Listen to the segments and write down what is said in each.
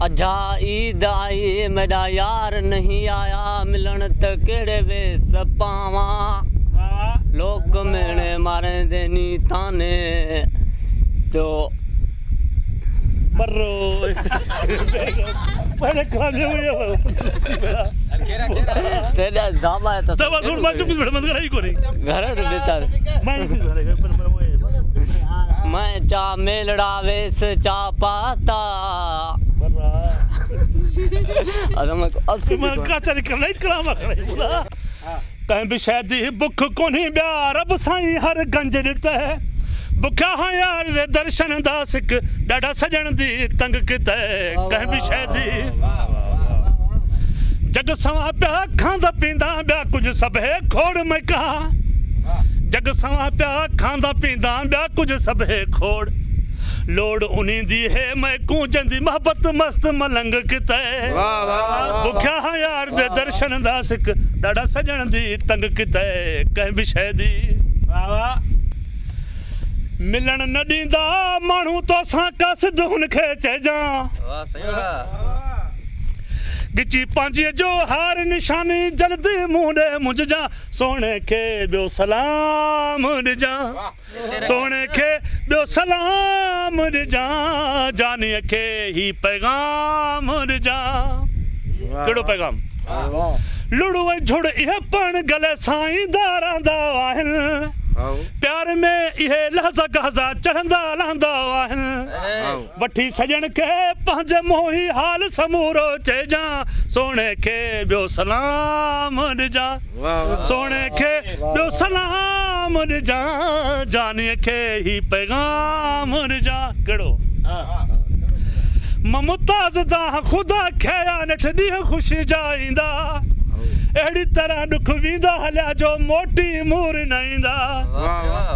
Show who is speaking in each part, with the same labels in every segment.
Speaker 1: अजा ईद आई मेरा यार नहीं आया मिलन त केड़े वेस पावा लोग मेने मारे देनी ताने तो
Speaker 2: बर्रो पहले खाने में
Speaker 1: तेरा दावा है तो
Speaker 2: दावा थोड़ा चुप मत कराई को नहीं
Speaker 1: घर देता मैं चा मेलड़ा वेस चा पाता अरे मैं अस्सी
Speaker 2: मैं का चल कर नहीं करामा बोला कहीं भी शायद बुख कोनी प्यार अब साईं हर गंज दिता है बुखा हाँ यार दे दर्शन दासिक डाढ़ा सजन दी तंग किते कहीं भी शायद जग सवा प्या खांदा पींदा ब्या कुछ सब है खोड़ में कहा जग सवा प्या खांदा पींदा ब्या कुछ सब है खोड़ लोड उन्हीं दी है मैं कूंजंदी मोहब्बत मस्त मलंग किते बुखा हाँ यार दे दर्शन दासिक डाढ़ा सजन दी तंग किते कहीं भी शायद मिलन न दींदा मानू तो सा कस दुन खे चेजा गिची पांजी जो हार निशानी जल्दी मुंडे मुझजा सोने के बियो सलाम रिजा सोने के बियो सलाम रिजा जानिए के ही पैगाम रिजा केड़ो पैगाम लुड़ो झुड़ यह पण गले साईं दारा दावाहन प्यार में ये लहजा गहजा चढ़ंदा लहंदा वाहन वठी सजन के पंहिंजे मोही हाल समूरो चेजा सोने के बियो सलाम रिजा सोने के बियो सलाम रिजा जानिए के ही पैगाम रिजा केड़ो ममताज दा खुदा खया नठ दी खुशी जाईंदा एड़ी तरह दुख वींदा हलिया जो मोटी मूर नईंदा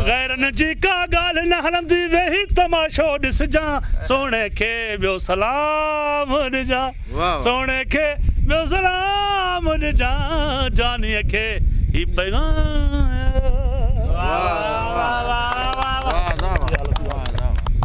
Speaker 2: गैरन जी का गाल न हलंदी वेही तमाशो दिस जा सोने के बियो सलाम रिजा सोने के बियो सलाम रिजा जानिए के ही पैगाम